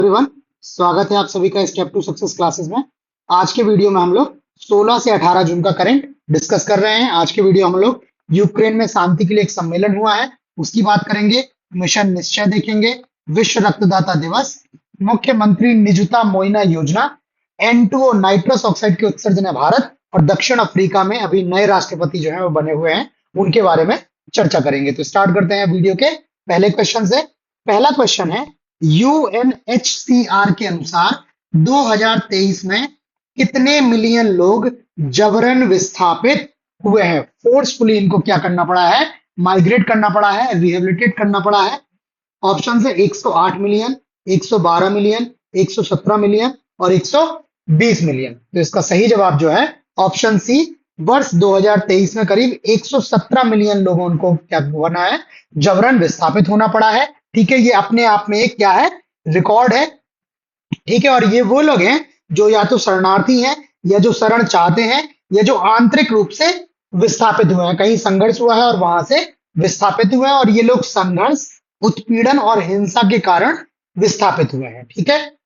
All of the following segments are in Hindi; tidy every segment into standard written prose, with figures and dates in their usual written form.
एवरीवन, स्वागत है आप सभी का स्टेप टू सक्सेस क्लासेस में। आज के वीडियो में हम लोग 16 से 18 जून का करंट डिस्कस कर रहे हैं। आज के वीडियो हम लोग यूक्रेन में शांति के लिए एक सम्मेलन हुआ है उसकी बात करेंगे, मिशन निश्चय देखेंगे, विश्व रक्तदाता दिवस, मुख्यमंत्री निजुता मोइना योजना, N2O नाइट्रस ऑक्साइड के उत्सर्जन है भारत और दक्षिण अफ्रीका में अभी नए राष्ट्रपति जो है वो बने हुए हैं, उनके बारे में चर्चा करेंगे। तो स्टार्ट करते हैं वीडियो के पहले क्वेश्चन से। पहला क्वेश्चन है, यूएनएचसीआर के अनुसार 2023 में कितने मिलियन लोग जबरन विस्थापित हुए हैं? फोर्सफुली इनको क्या करना पड़ा है? माइग्रेट करना पड़ा है, रिहेबिलिटेट करना पड़ा है। ऑप्शन है 108 मिलियन, 112 मिलियन, 117 मिलियन और 120 मिलियन। तो इसका सही जवाब जो है ऑप्शन सी, वर्ष 2023 में करीब 117 मिलियन लोगों को क्या होना है? जबरन विस्थापित होना पड़ा है। ठीक है, ये अपने आप में एक क्या है? रिकॉर्ड है। ठीक है, और ये वो लोग हैं जो या तो शरणार्थी हैं या जो शरण चाहते हैं या जो आंतरिक रूप से विस्थापित हुए हैं, कहीं संघर्ष हुआ है और वहां से विस्थापित हुए हैं, और ये लोग संघर्ष, उत्पीड़न और हिंसा के कारण विस्थापित हुए हैं। ठीक है,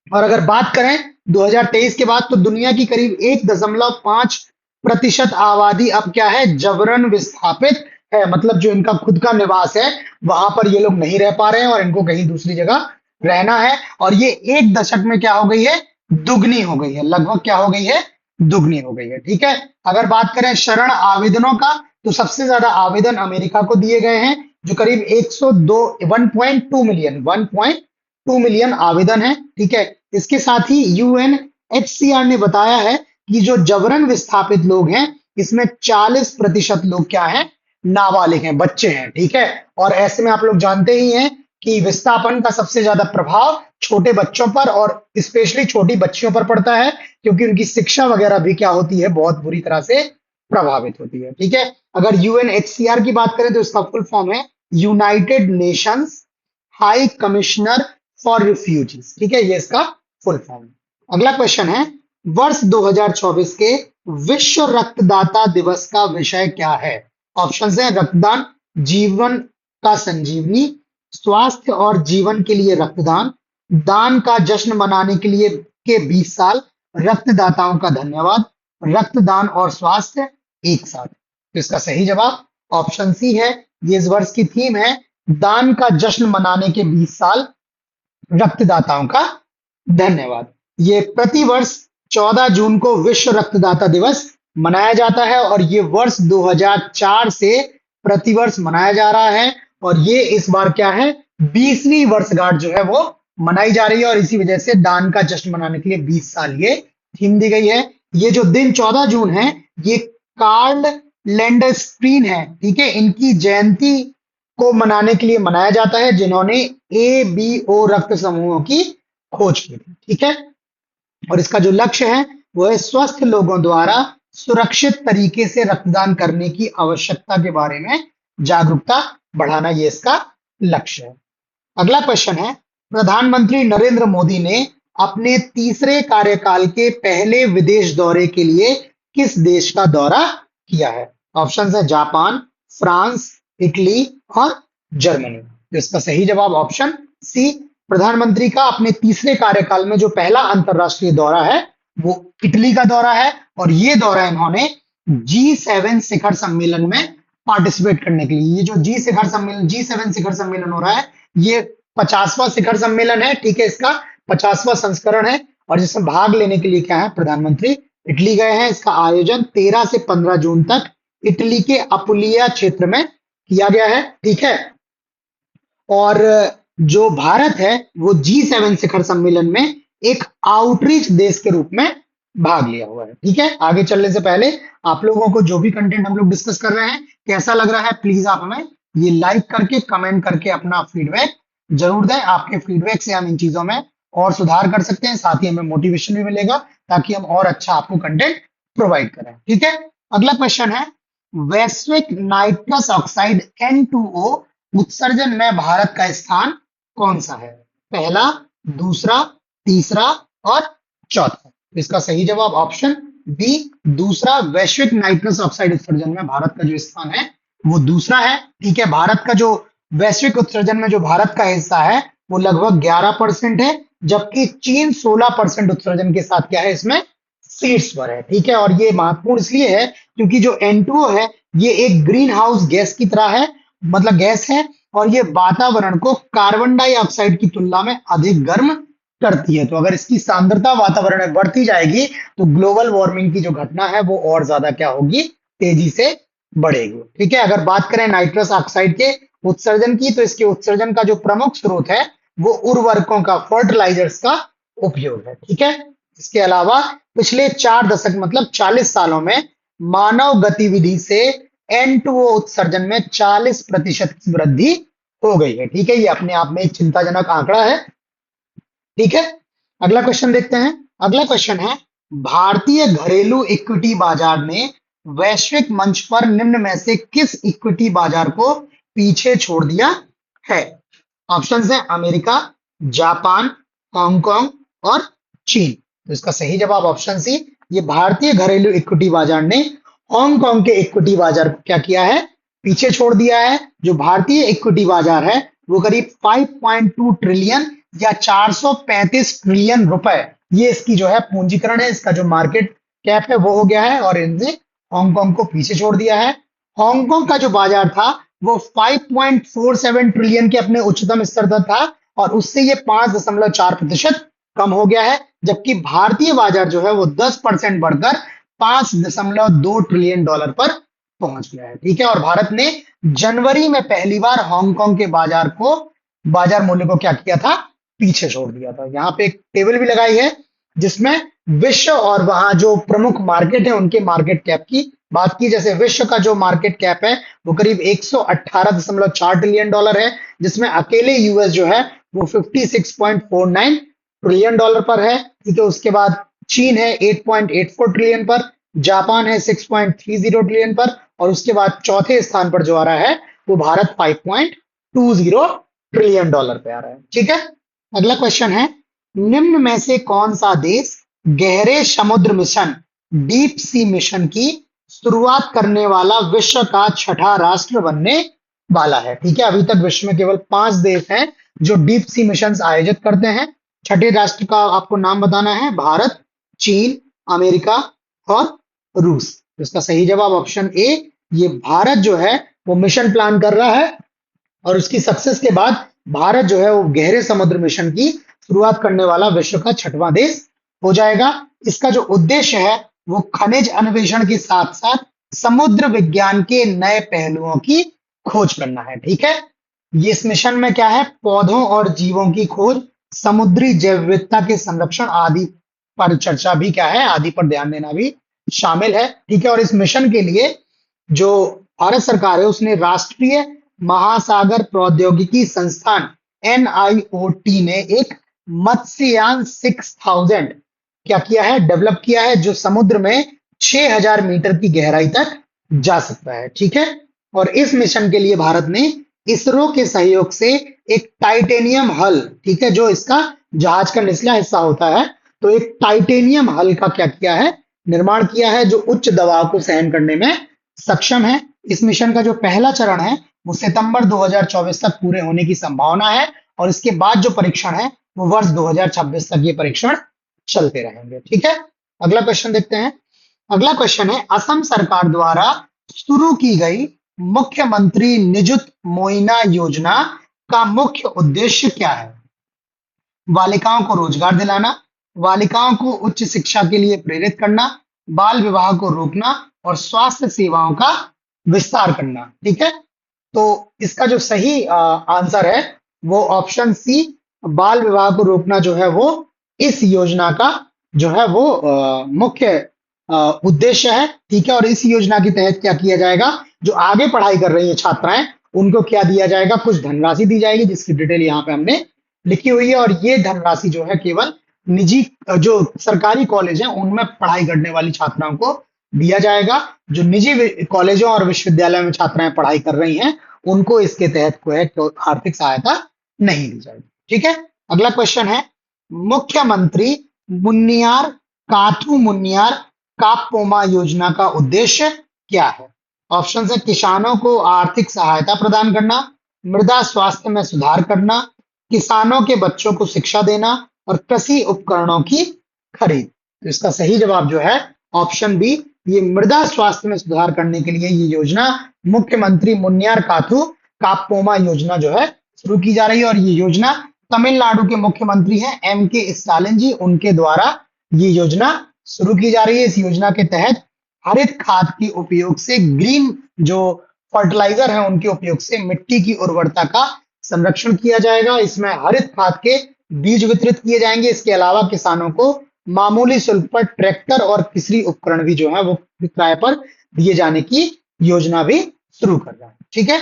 और अगर बात करें 2023 के बाद तो दुनिया की करीब 1.5% आबादी अब क्या है? जबरन विस्थापित है। मतलब जो इनका खुद का निवास है वहां पर ये लोग नहीं रह पा रहे हैं और इनको कहीं दूसरी जगह रहना है, और ये एक दशक में क्या हो गई है? दुगनी हो गई है। लगभग क्या हो गई है? दुगनी हो गई है। ठीक है, अगर बात करें शरण आवेदनों का तो सबसे ज्यादा आवेदन अमेरिका को दिए गए हैं, जो करीब 1.2 मिलियन आवेदन है। ठीक है, इसके साथ ही यूएनएचसीआर ने बताया है कि जो जबरन विस्थापित लोग हैं इसमें 40% लोग क्या हैं? नाबालिग हैं, बच्चे हैं। ठीक है, और ऐसे में आप लोग जानते ही हैं कि विस्थापन का सबसे ज्यादा प्रभाव छोटे बच्चों पर और स्पेशली छोटी बच्चियों पर पड़ता है, क्योंकि उनकी शिक्षा वगैरह भी क्या होती है? बहुत बुरी तरह से प्रभावित होती है। ठीक है, अगर यूएनएचसीआर की बात करें तो इसका फुल फॉर्म है United Nations high commissioner for refugees. ठीक है, ये इसका फुल फॉर्म है। अगला क्वेश्चन है, वर्ष 2024 के विश्व रक्तदाता दिवस का विषय क्या है? ऑप्शन है रक्तदान, जीवन का संजीवनी, स्वास्थ्य और जीवन के लिए रक्तदान, दान का जश्न मनाने के लिए के 20 साल, रक्तदाताओं का धन्यवाद, रक्तदान और स्वास्थ्य एक साथ। तो इसका सही जवाब ऑप्शन सी है। ये इस वर्ष की थीम है, दान का जश्न मनाने के 20 साल, रक्तदाताओं का धन्यवाद। ये प्रतिवर्ष 14 जून को विश्व रक्तदाता दिवस मनाया जाता है और ये वर्ष 2004 से प्रतिवर्ष मनाया जा रहा है, और ये इस बार क्या है? 20वीं वर्षगांठ जो है वो मनाई जा रही है, और इसी वजह से दान का जश्न मनाने के लिए 20 साल ये थीम दी गई है। ये जो दिन 14 जून है ये कार्ल लैंडरस्टीन है। ठीक है, इनकी जयंती को मनाने के लिए मनाया जाता है, जिन्होंने ABO रक्त समूहों की खोज की थी। ठीक है, और इसका जो लक्ष्य है वो है स्वस्थ लोगों द्वारा सुरक्षित तरीके से रक्तदान करने की आवश्यकता के बारे में जागरूकता बढ़ाना, ये इसका लक्ष्य है। अगला क्वेश्चन है, प्रधानमंत्री नरेंद्र मोदी ने अपने तीसरे कार्यकाल के पहले विदेश दौरे के लिए किस देश का दौरा किया है? ऑप्शन है जापान, फ्रांस, इटली और जर्मनी। तो इसका सही जवाब ऑप्शन सी, प्रधानमंत्री का अपने तीसरे कार्यकाल में जो पहला अंतरराष्ट्रीय दौरा है वो इटली का दौरा है, और ये दौरा इन्होंने G7 शिखर सम्मेलन में पार्टिसिपेट करने के लिए। ये जो G7 शिखर सम्मेलन हो रहा है ये 50वां शिखर सम्मेलन है। ठीक है, इसका 50वां संस्करण है, और जिसमें भाग लेने के लिए क्या है? प्रधानमंत्री इटली गए हैं। इसका आयोजन 13 से 15 जून तक इटली के अपुलिया क्षेत्र में किया गया है। ठीक है, और जो भारत है वो G7 शिखर सम्मेलन में एक आउटरीच देश के रूप में भाग लिया हुआ है। ठीक है, आगे चलने से पहले आप लोगों को जो भी कंटेंट हम लोग डिस्कस कर रहे हैं कैसा लग रहा है, प्लीज आप हमें ये लाइक करके कमेंट करके अपना फीडबैक जरूर दें। आपके फीडबैक से हम इन चीजों में और सुधार कर सकते हैं, साथ ही हमें मोटिवेशन भी मिलेगा ताकि हम और अच्छा आपको कंटेंट प्रोवाइड करें। ठीक है, अगला क्वेश्चन है, वैश्विक नाइट्रस ऑक्साइड N2O उत्सर्जन में भारत का स्थान कौन सा है? पहला, दूसरा, तीसरा और चौथा। इसका सही जवाब ऑप्शन बी, दूसरा, वैश्विक नाइट्रस ऑक्साइड उत्सर्जन में भारत का जो स्थान है वो दूसरा है। ठीक है, भारत का जो वैश्विक उत्सर्जन में जो भारत का हिस्सा है वो लगभग 11% है, जबकि चीन 16% उत्सर्जन के साथ क्या है इसमें शीर्ष पर है। ठीक है, और ये महत्वपूर्ण इसलिए है क्योंकि जो N2O है ये एक ग्रीन हाउस गैस की तरह है, मतलब गैस है, और ये वातावरण को कार्बन डाइऑक्साइड की तुलना में अधिक गर्म करती है। तो अगर इसकी सांद्रता वातावरण में बढ़ती जाएगी तो ग्लोबल वार्मिंग की जो घटना है वो और ज्यादा क्या होगी, तेजी से बढ़ेगी। ठीक है, अगर बात करें नाइट्रस ऑक्साइड के उत्सर्जन की, तो इसके उत्सर्जन का जो प्रमुख स्रोत है वो उर्वरकों का, फर्टिलाइजर्स का उपयोग है। ठीक है, इसके अलावा पिछले 4 दशक मतलब 40 सालों में मानव गतिविधि से N2O उत्सर्जन में 40% की वृद्धि हो गई है। ठीक है, ये अपने आप में एक चिंताजनक आंकड़ा है। ठीक है, अगला क्वेश्चन देखते हैं। अगला क्वेश्चन है, भारतीय घरेलू इक्विटी बाजार ने वैश्विक मंच पर निम्न में से किस इक्विटी बाजार को पीछे छोड़ दिया है? ऑप्शंस है अमेरिका, जापान, हांगकांग और चीन। तो इसका सही जवाब ऑप्शन सी, ये भारतीय घरेलू इक्विटी बाजार ने हांगकांग के इक्विटी बाजार को क्या किया है, पीछे छोड़ दिया है। जो भारतीय इक्विटी बाजार है वो करीब 5.2 ट्रिलियन या 435 ट्रिलियन रुपए, ये इसकी जो है पूंजीकरण है, इसका जो मार्केट कैप है वो हो गया है, और इनने हांगकांग को पीछे छोड़ दिया है। हांगकांग का जो बाजार था वो 5.47 ट्रिलियन के अपने उच्चतम स्तर पर था, और उससे ये 5.4% कम हो गया है, जबकि भारतीय बाजार जो है वो 10% बढ़कर 5.2 ट्रिलियन डॉलर पर पहुंच गया है। ठीक है, और भारत ने जनवरी में पहली बार हांगकांग के बाजार मूल्य को क्या किया था, पीछे छोड़ दिया था। यहाँ पे एक टेबल भी लगाई है जिसमें विश्व और वहां जो प्रमुख मार्केट है उनके मार्केट कैप की बात की। जैसे विश्व का जो मार्केट कैप है वो करीब 118.4 ट्रिलियन डॉलर है, जिसमें अकेले यूएस जो है वो 56.49 ट्रिलियन डॉलर पर है। ठीक है, उसके बाद चीन है 8.84 ट्रिलियन पर, जापान है 6.30 ट्रिलियन पर, और उसके बाद चौथे स्थान पर जो आ रहा है वो भारत 5.20 ट्रिलियन डॉलर पे आ रहा है। ठीक है, अगला क्वेश्चन है, निम्न में से कौन सा देश गहरे समुद्र मिशन, डीप सी मिशन की शुरुआत करने वाला विश्व का छठा राष्ट्र बनने वाला है? ठीक है, अभी तक विश्व में केवल 5 देश हैं जो डीप सी मिशन आयोजित करते हैं। छठे राष्ट्र का आपको नाम बताना है, भारत, चीन, अमेरिका और रूस। इसका सही जवाब ऑप्शन ए, ये भारत जो है वो मिशन प्लान कर रहा है, और उसकी सक्सेस के बाद भारत जो है वो गहरे समुद्र मिशन की शुरुआत करने वाला विश्व का छठवां देश हो जाएगा। इसका जो उद्देश्य है वो खनिज अन्वेषण के साथ साथ समुद्र विज्ञान के नए पहलुओं की खोज करना है। ठीक है, ये इस मिशन में क्या है, पौधों और जीवों की खोज, समुद्री जैव विविधता के संरक्षण आदि पर चर्चा भी क्या है, आदि पर ध्यान देना भी शामिल है। ठीक है, और इस मिशन के लिए जो भारत सरकार है उसने राष्ट्रीय महासागर प्रौद्योगिकी संस्थान NIOT ने एक मत्स्ययान 6000 क्या किया है, डेवलप किया है, जो समुद्र में 6000 मीटर की गहराई तक जा सकता है। ठीक है, और इस मिशन के लिए भारत ने इसरो के सहयोग से एक टाइटेनियम हल, ठीक है, जो इसका जहाज का निचला हिस्सा होता है, तो एक टाइटेनियम हल का क्या किया है, निर्माण किया है, जो उच्च दबाव को सहन करने में सक्षम है। इस मिशन का जो पहला चरण है वो सितंबर 2024 तक पूरे होने की संभावना है, और इसके बाद जो परीक्षण है वो वर्ष 2026 तक ये परीक्षण चलते रहेंगे। ठीक है, अगला क्वेश्चन देखते हैं। अगला क्वेश्चन है, असम सरकार द्वारा शुरू की गई मुख्यमंत्री निजुत मोइना योजना का मुख्य उद्देश्य क्या है? बालिकाओं को रोजगार दिलाना, बालिकाओं को उच्च शिक्षा के लिए प्रेरित करना, बाल विवाह को रोकना और स्वास्थ्य सेवाओं का विस्तार करना। ठीक है, तो इसका जो सही आंसर है वो ऑप्शन सी, बाल विवाह को रोकना जो है वो इस योजना का जो है वो मुख्य उद्देश्य है। ठीक है, और इस योजना के तहत क्या किया जाएगा, जो आगे पढ़ाई कर रही है छात्राएं उनको क्या दिया जाएगा, कुछ धनराशि दी जाएगी, जिसकी डिटेल यहाँ पे हमने लिखी हुई है, और ये धनराशि जो है केवल निजी जो सरकारी कॉलेज है उनमें पढ़ाई करने वाली छात्राओं को दिया जाएगा। जो निजी कॉलेजों और विश्वविद्यालयों में छात्राएं पढ़ाई कर रही हैं उनको इसके तहत कोई आर्थिक सहायता नहीं दी जाएगी। ठीक है, अगला क्वेश्चन है, मुख्यमंत्री मुन्नियार काथू मुन्नियार कापोमा योजना का उद्देश्य क्या है? ऑप्शन है, किसानों को आर्थिक सहायता प्रदान करना, मृदा स्वास्थ्य में सुधार करना, किसानों के बच्चों को शिक्षा देना और कृषि उपकरणों की खरीद। तो इसका सही जवाब जो है ऑप्शन बी, ये मृदा स्वास्थ्य में सुधार करने के लिए ये योजना मुख्यमंत्री मुन्यार काथू कापोमा योजना जो है शुरू की जा रही है। और ये योजना तमिलनाडु के मुख्यमंत्री हैं M.K. स्टालिन जी, उनके द्वारा ये योजना शुरू की जा रही है। इस योजना के तहत हरित खाद के उपयोग से, ग्रीन जो फर्टिलाइजर है उनके उपयोग से मिट्टी की उर्वरता का संरक्षण किया जाएगा। इसमें हरित खाद के बीज वितरित किए जाएंगे। इसके अलावा किसानों को मामूली शुल्क पर ट्रैक्टर और कृषि उपकरण भी जो है वो किराए पर दिए जाने की योजना भी शुरू कर रहा है। ठीक है,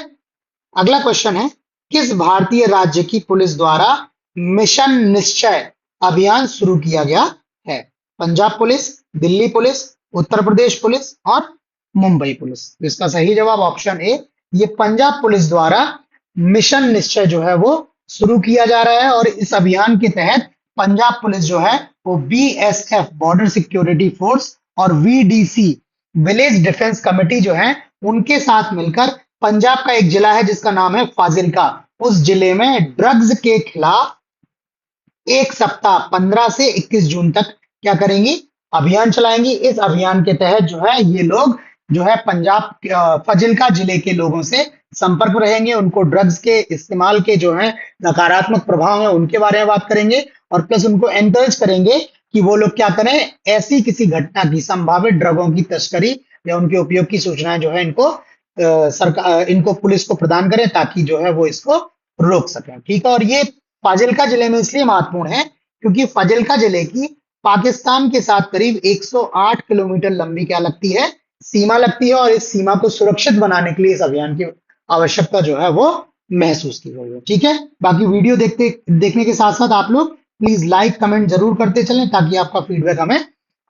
अगला क्वेश्चन है, किस भारतीय राज्य की पुलिस द्वारा मिशन निश्चय अभियान शुरू किया गया है? Punjab police, Delhi police, Uttar Pradesh police और मुंबई पुलिस। इसका सही जवाब ऑप्शन ए, ये पंजाब पुलिस द्वारा मिशन निश्चय जो है वो शुरू किया जा रहा है। और इस अभियान के तहत पंजाब पुलिस जो है वो BSF बॉर्डर सिक्योरिटी फोर्स और VDC विलेज डिफेंस कमेटी जो है उनके साथ मिलकर पंजाब का एक जिला है जिसका नाम है फाजिल्का, उस जिले में ड्रग्स के खिलाफ एक सप्ताह 15 से 21 जून तक क्या करेंगी? अभियान चलाएंगी। इस अभियान के तहत जो है ये लोग जो है पंजाब फाजिल्का जिले के लोगों से संपर्क में रहेंगे, उनको ड्रग्स के इस्तेमाल के जो है नकारात्मक प्रभाव है उनके बारे में बात करेंगे और प्लस उनको एनकरेज करेंगे कि वो लोग क्या करें, ऐसी किसी घटना की संभावित ड्रगों की तस्करी या उनके उपयोग की सूचनाएं जो है इनको सरकार इनको पुलिस को प्रदान करें ताकि जो है वो इसको रोक सकें। ठीक है, और ये फाजिल्का जिले में इसलिए महत्वपूर्ण है क्योंकि फाजिल्का जिले की पाकिस्तान के साथ करीब 108 किलोमीटर लंबी क्या लगती है? सीमा लगती है। और इस सीमा को सुरक्षित बनाने के लिए इस अभियान की आवश्यकता जो है वो महसूस की गई है। ठीक है, बाकी वीडियो देखने के साथ साथ आप लोग प्लीज लाइक कमेंट जरूर करते चलें ताकि आपका फीडबैक हमें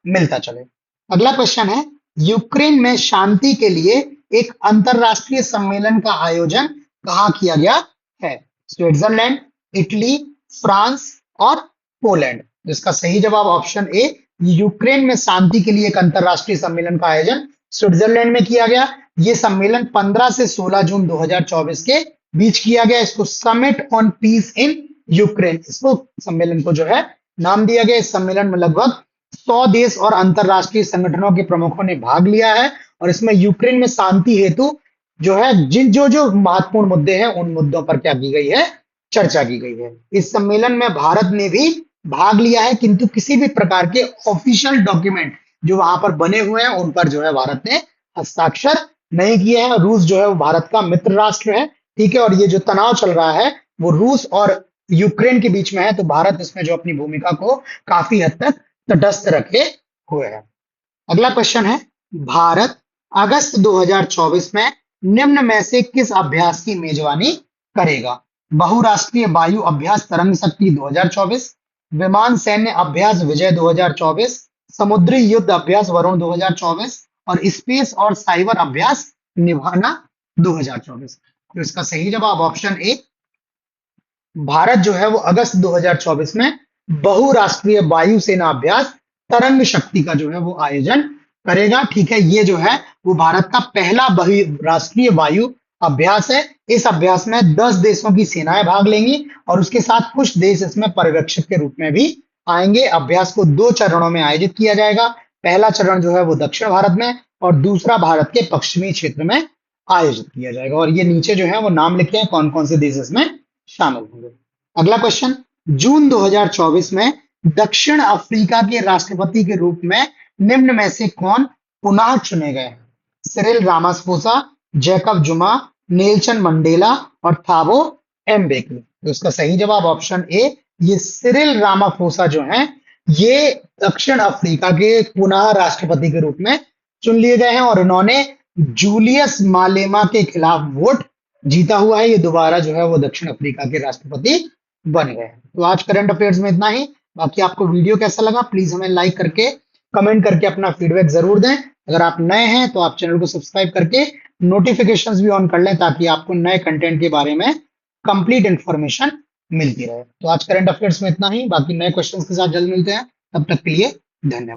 मिलता चले। अगला क्वेश्चन है, यूक्रेन में शांति के लिए एक अंतरराष्ट्रीय सम्मेलन का आयोजन कहाँ किया गया है? स्विट्जरलैंड, इटली, फ्रांस और पोलैंड। इसका सही जवाब ऑप्शन ए, यूक्रेन में शांति के लिए एक अंतरराष्ट्रीय सम्मेलन का आयोजन स्विट्जरलैंड में किया गया। यह सम्मेलन 15 से 16 जून 2024 के बीच किया गया। इसको summit on peace in Ukraine, इसको सम्मेलन को जो है नाम दिया गया। इस सम्मेलन में लगभग 100 देश और अंतरराष्ट्रीय संगठनों के प्रमुखों ने भाग लिया है और इसमें यूक्रेन में शांति हेतु जो है जो महत्वपूर्ण मुद्दे हैं उन मुद्दों पर क्या की गई है? चर्चा की गई है। इस सम्मेलन में भारत ने भी भाग लिया है किंतु किसी भी प्रकार के ऑफिशियल डॉक्यूमेंट जो वहां पर बने हुए हैं उन पर जो है भारत ने हस्ताक्षर नहीं किए हैं। रूस जो है वो भारत का मित्र राष्ट्र है। ठीक है, और ये जो तनाव चल रहा है वो रूस और यूक्रेन के बीच में है, तो भारत इसमें जो अपनी भूमिका को काफी हद तक तटस्थ रखे हुए है। अगला क्वेश्चन है, भारत अगस्त 2024 में निम्न में से किस अभ्यास की मेजबानी करेगा? बहुराष्ट्रीय वायु अभ्यास तरंग शक्ति 2024, विमान सैन्य अभ्यास विजय 2024, समुद्री युद्ध अभ्यास वरुण 2024 और स्पेस और साइबर अभ्यास निभाना 2024। तो इसका सही जवाब ऑप्शन ए, भारत जो है वो अगस्त 2024 में बहुराष्ट्रीय वायुसेना अभ्यास तरंग शक्ति का जो है वो आयोजन करेगा। ठीक है, ये जो है वो भारत का पहला बहुराष्ट्रीय वायु अभ्यास है। इस अभ्यास में 10 देशों की सेनाएं भाग लेंगी और उसके साथ कुछ देश इसमें पर्यवेक्षक के रूप में भी आएंगे। अभ्यास को 2 चरणों में आयोजित किया जाएगा। पहला चरण जो है वो दक्षिण भारत में और दूसरा भारत के पश्चिमी क्षेत्र में आयोजित किया जाएगा। और ये नीचे जो है वो नाम लिखे हैं कौन कौन से देश इसमें शामिल होंगे। अगला क्वेश्चन, जून 2024 में दक्षिण अफ्रीका के राष्ट्रपति के रूप में निम्न में से कौन पुनः चुने गए? सिरिल रामाफोसा, जैकब जुमा, नेल्सन मंडेला और थाबो एम्बेकी। तो इसका सही जवाब ऑप्शन ए, ये सिरिल रामाफोसा जो हैं ये दक्षिण अफ्रीका के पुनः राष्ट्रपति के रूप में चुन लिए गए हैं और इन्होंने जूलियस मालेमा के खिलाफ वोट जीता हुआ है। ये दोबारा जो है वो दक्षिण अफ्रीका के राष्ट्रपति बन गए हैं। तो आज करंट अफेयर्स में इतना ही। बाकी आपको वीडियो कैसा लगा प्लीज हमें लाइक करके कमेंट करके अपना फीडबैक जरूर दें। अगर आप नए हैं तो आप चैनल को सब्सक्राइब करके नोटिफिकेशंस भी ऑन कर लें ताकि आपको नए कंटेंट के बारे में कंप्लीट इंफॉर्मेशन मिलती रहे। तो आज करंट अफेयर्स में इतना ही। बाकी नए क्वेश्चंस के साथ जल्द मिलते हैं, तब तक के लिए धन्यवाद।